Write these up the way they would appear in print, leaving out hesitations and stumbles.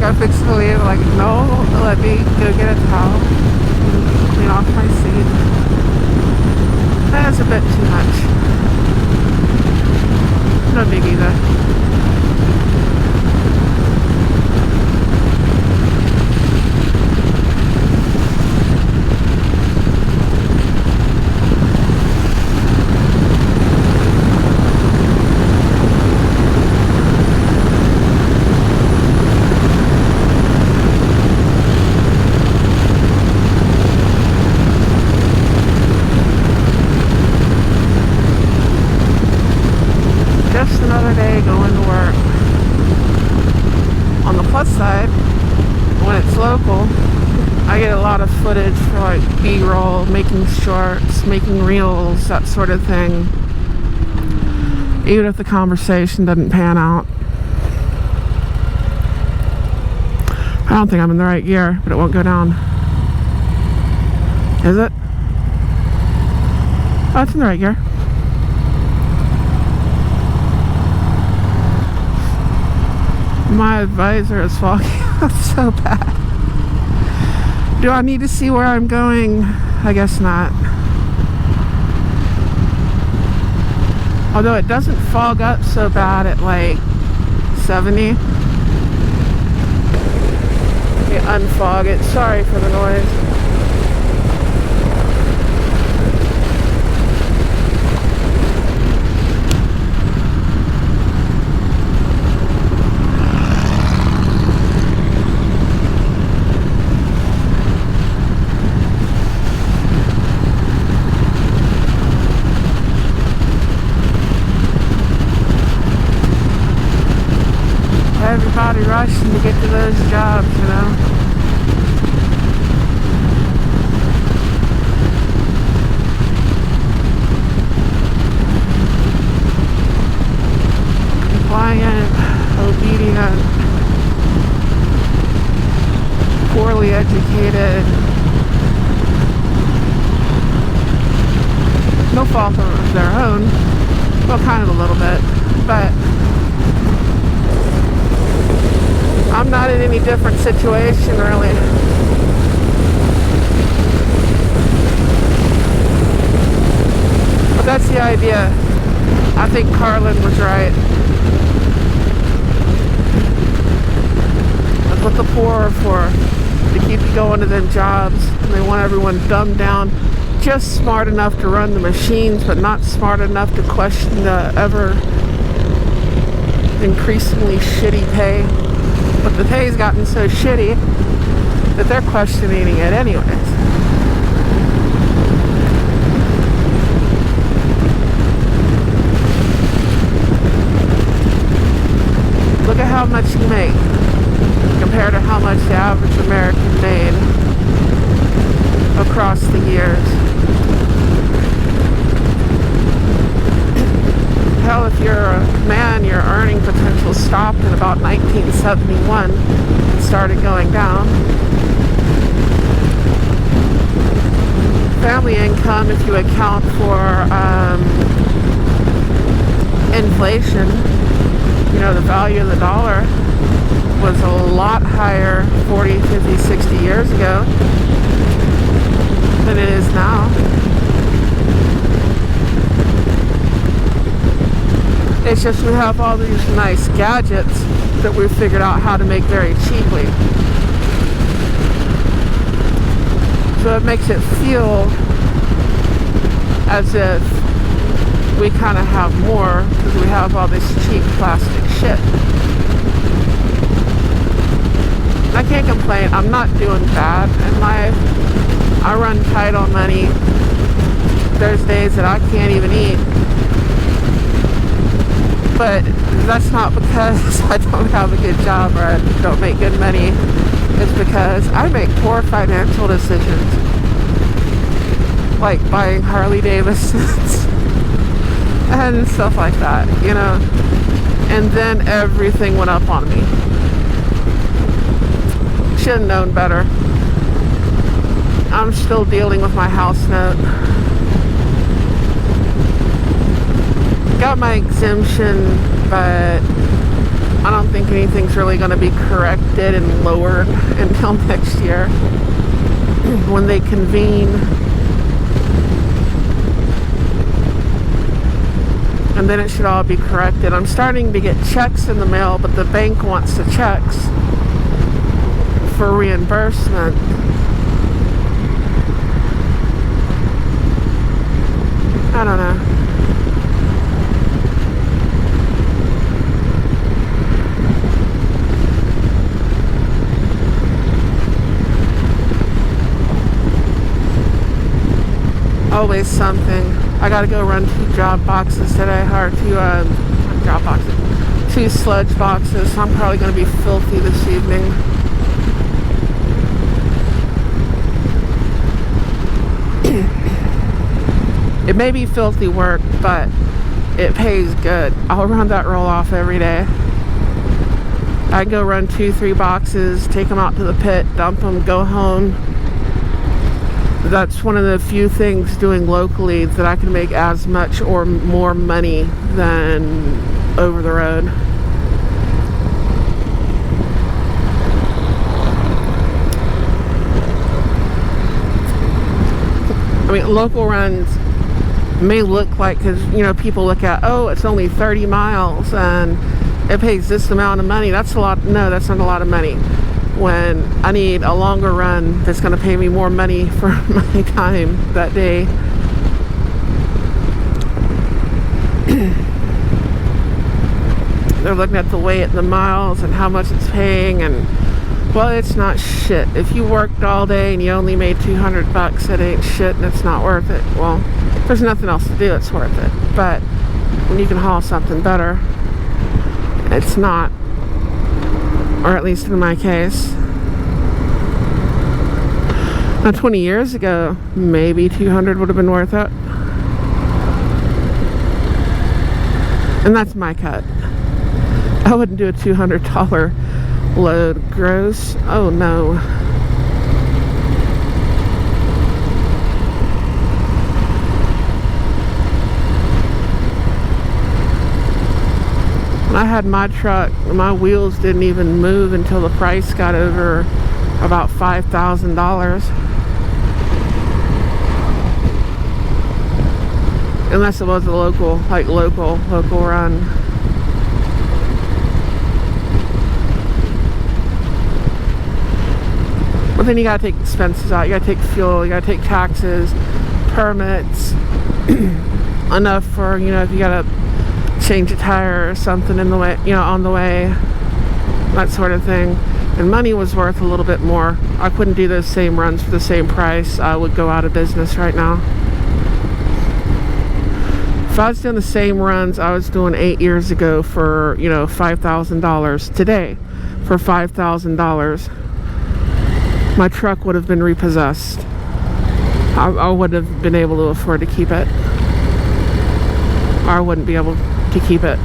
I fix the leave. Like, no, let me go get a towel and clean off my seat. That's a bit too much. No biggie though. Just another day going to work. On the plus side, when it's local, I get a lot of footage for like B-roll, making shorts, making reels, that sort of thing. Even if the conversation doesn't pan out. I don't think I'm in the right gear, but it won't go down. Is it? Oh, it's in the right gear. My visor is foggy. That's so bad. Do I need to see where I'm going? I guess not. Although it doesn't fog up so bad at like 70. Let me unfog it. Sorry for the noise. Everybody rushing to get to those jobs, you know. Compliant, obedient, poorly educated. No fault of their own. Well, kind of a little bit, but I'm not in any different situation, really. But that's the idea. I think Carlin was right. That's what the poor are for. To keep you going to them jobs. And they want everyone dumbed down. Just smart enough to run the machines, but not smart enough to question the ever increasingly shitty pay. But the pay's gotten so shitty that they're questioning it anyways. Look at how much you make compared to how much the average American made across the years. Hell, if you're a man, your earning potential stopped in about 1971 and started going down. Family income, if you account for inflation, you know, the value of the dollar was a lot higher 40, 50, 60 years ago than it is now. It's just we have all these nice gadgets that we've figured out how to make very cheaply. So it makes it feel as if we kind of have more because we have all this cheap plastic shit. I can't complain. I'm not doing bad in life. I run tight on money. There's days that I can't even eat. But that's not because I don't have a good job or I don't make good money. It's because I make poor financial decisions. Like buying Harley Davidsons and stuff like that, you know. And then everything went up on me. Should have known better. I'm still dealing with my house note. Got my exemption, but I don't think anything's really going to be corrected and lowered until next year when they convene. And then it should all be corrected. I'm starting to get checks in the mail, but the bank wants the checks for reimbursement. I don't know. Always something. I gotta go run 2 job boxes today, or 2 sludge boxes. So I'm probably gonna be filthy this evening. It may be filthy work, but it pays good. I'll run that roll off every day. I go run 2-3 boxes, take them out to the pit, dump them, go home. That's one of the few things doing locally that I can make as much or more money than over the road. I mean, local runs may look like, because people look at, oh, it's only 30 miles and it pays this amount of money. That's a lot. No, that's not a lot of money. When I need a longer run that's going to pay me more money for my time that day. They're looking at the weight, the miles, and how much it's paying, and well, it's not shit. If you worked all day and you only made $200, it ain't shit, and it's not worth it. Well, if there's nothing else to do, it's worth it. But when you can haul something better, it's not. Or at least in my case. Now 20 years ago, maybe 200 would have been worth it. And that's my cut. I wouldn't do a $200 load gross. Oh no. When I had my truck, my wheels didn't even move until the price got over about $5,000. Unless it was a local run. But then you gotta take expenses out. You gotta take fuel, you gotta take taxes, permits, enough for, if you gotta change a tire or something in the way, on the way, that sort of thing. And money was worth a little bit more. I couldn't do those same runs for the same price. I would go out of business right now. If I was doing the same runs I was doing 8 years ago for, $5,000 today, for $5,000, my truck would have been repossessed. I wouldn't have been able to afford to keep it. I wouldn't be able to keep it.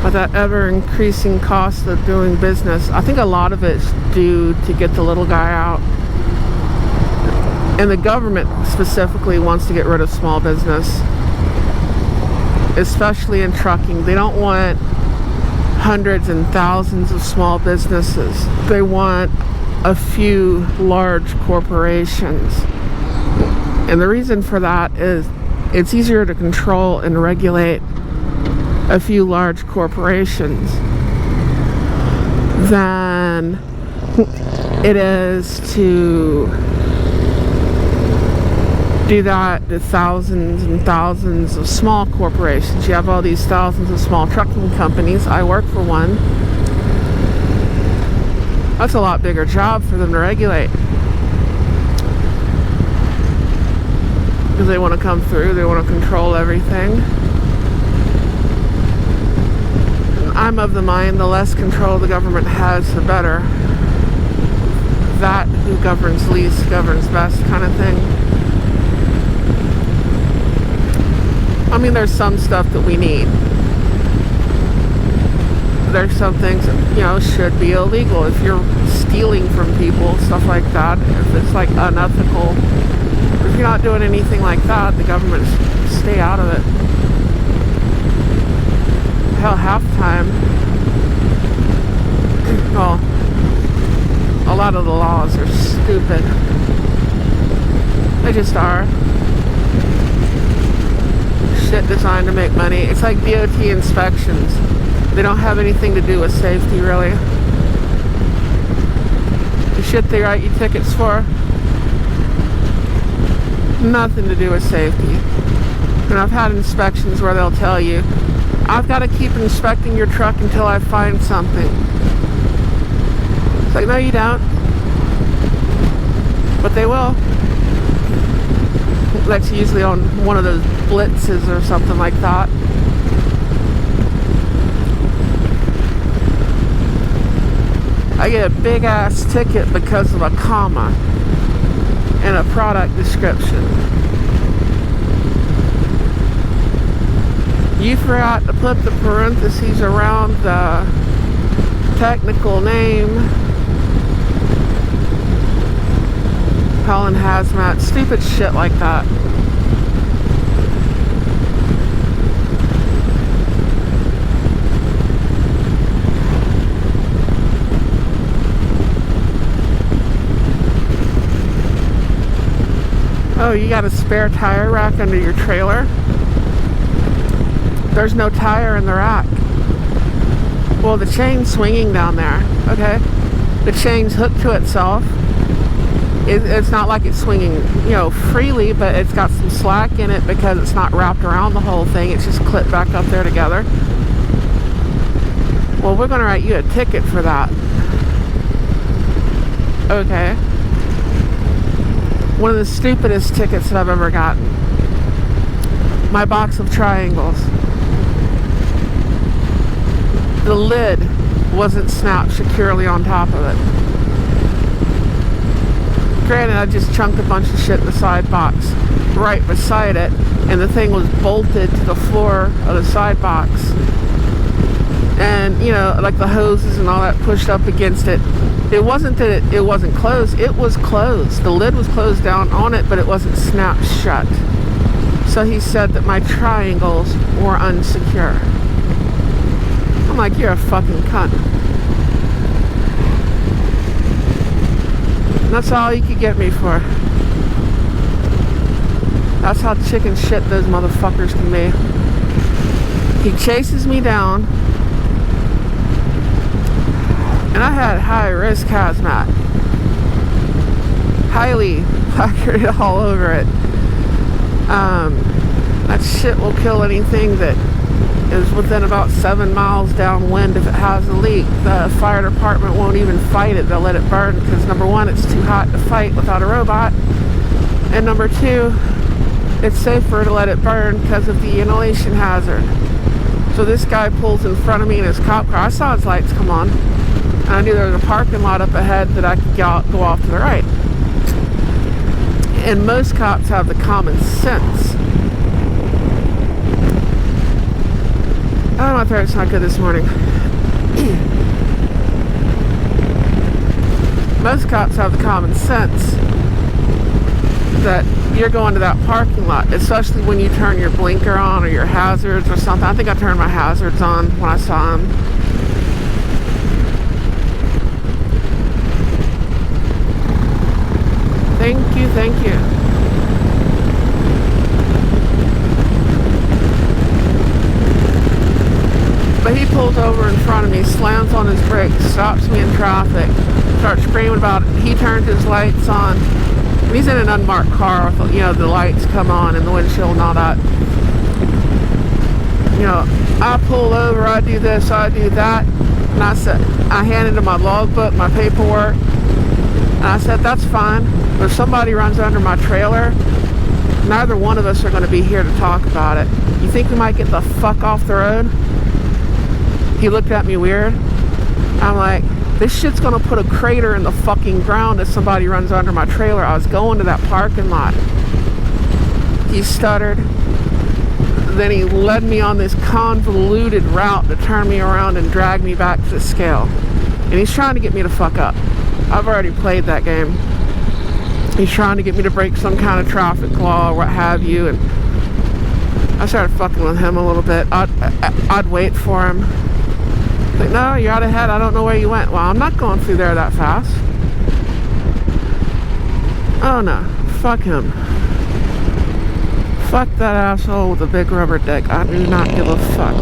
But that ever increasing cost of doing business, I think a lot of it's due to get the little guy out. And the government specifically wants to get rid of small business, especially in trucking. They don't want hundreds and thousands of small businesses. They want a few large corporations. And the reason for that is it's easier to control and regulate a few large corporations than it is to do that to thousands and thousands of small corporations. You have all these thousands of small trucking companies. I work for one. That's a lot bigger job for them to regulate. Because they want to come through, they want to control everything. And I'm of the mind the less control the government has, the better. That who governs least governs best kind of thing. I mean, there's some stuff that we need. There's some things that, should be illegal. If you're stealing from people, stuff like that, if it's like unethical. If you're not doing anything like that, the government stay out of it. Hell, half the time, well, a lot of the laws are stupid. They just are. Shit designed to make money. It's like DOT inspections. They don't have anything to do with safety, really. The shit they write you tickets for, nothing to do with safety. And I've had inspections where they'll tell you, I've got to keep inspecting your truck until I find something. It's like, no, you don't. But they will. That's usually on one of those blitzes or something like that. I get a big ass ticket because of a comma in a product description. You forgot to put the parentheses around the technical name. Helen Hazmat, stupid shit like that. Oh, you got a spare tire rack under your trailer? There's no tire in the rack. Well, the chain's swinging down there, okay? The chain's hooked to itself. It's not like it's swinging, freely, but it's got some slack in it because it's not wrapped around the whole thing. It's just clipped back up there together. Well, we're going to write you a ticket for that. Okay. One of the stupidest tickets that I've ever gotten. My box of triangles. The lid wasn't snapped securely on top of it. Granted, I just chunked a bunch of shit in the side box right beside it, and the thing was bolted to the floor of the side box. And, like the hoses and all that pushed up against it. It wasn't that it wasn't closed. It was closed. The lid was closed down on it, but it wasn't snapped shut. So he said that my triangles were unsecure. I'm like, you're a fucking cunt. And that's all you could get me for. That's how chicken shit those motherfuckers can be. He chases me down. And I had high risk hazmat. Highly placarded all over it. That shit will kill anything that is within about 7 miles downwind if it has a leak. The fire department won't even fight it. They'll let it burn because number one, it's too hot to fight without a robot. And number two, it's safer to let it burn because of the inhalation hazard. So this guy pulls in front of me in his cop car. I saw his lights come on. And I knew there was a parking lot up ahead that I could go off to the right. And most cops have the common sense. Oh, my throat's not good this morning. Most cops have the common sense that you're going to that parking lot, especially when you turn your blinker on or your hazards or something. I think I turned my hazards on when I saw him. Thank you, thank you. But he pulls over in front of me, slams on his brakes, stops me in traffic, starts screaming about it. He turns his lights on. And he's in an unmarked car with, the lights come on and the windshield and all that. I pull over, I do this, I do that. And I handed him my logbook, my paperwork. And I said, that's fine. But if somebody runs under my trailer, neither one of us are going to be here to talk about it. You think we might get the fuck off the road? He looked at me weird. I'm like, this shit's going to put a crater in the fucking ground if somebody runs under my trailer. I was going to that parking lot. He stuttered. Then he led me on this convoluted route to turn me around and drag me back to the scale. And he's trying to get me to fuck up. I've already played that game. He's trying to get me to break some kind of traffic law or what have you, and I started fucking with him a little bit. I'd wait for him. Like, no, you're out ahead. I don't know where you went. Well, I'm not going through there that fast. Oh no, fuck him. Fuck that asshole with a big rubber dick. I do not give a fuck.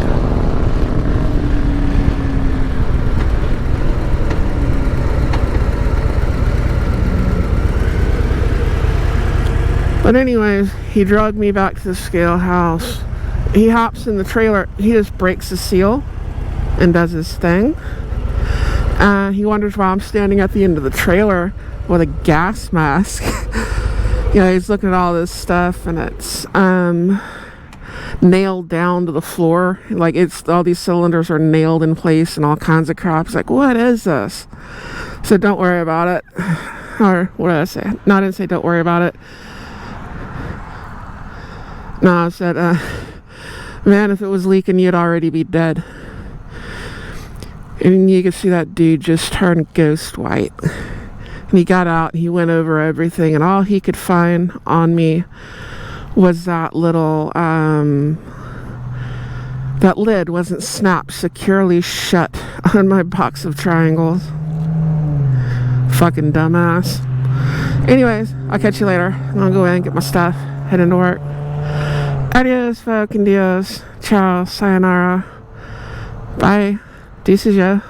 But anyways, he dragged me back to the scale house. He hops in the trailer. He just breaks the seal and does his thing. He wonders why I'm standing at the end of the trailer with a gas mask. He's looking at all this stuff, and it's nailed down to the floor. Like, it's all these cylinders are nailed in place and all kinds of crap. He's like, what is this? So don't worry about it. Or what did I say? No, I didn't say don't worry about it. No, I said, man, if it was leaking, you'd already be dead. And you could see that dude just turn ghost white. And he got out, he went over everything, and all he could find on me was that little, that lid wasn't snapped securely shut on my box of triangles. Fucking dumbass. Anyways, I'll catch you later. I'm gonna go in and get my stuff, head into work. Adios, fucking dios. Ciao, sayonara. Bye. Deuces, yeah.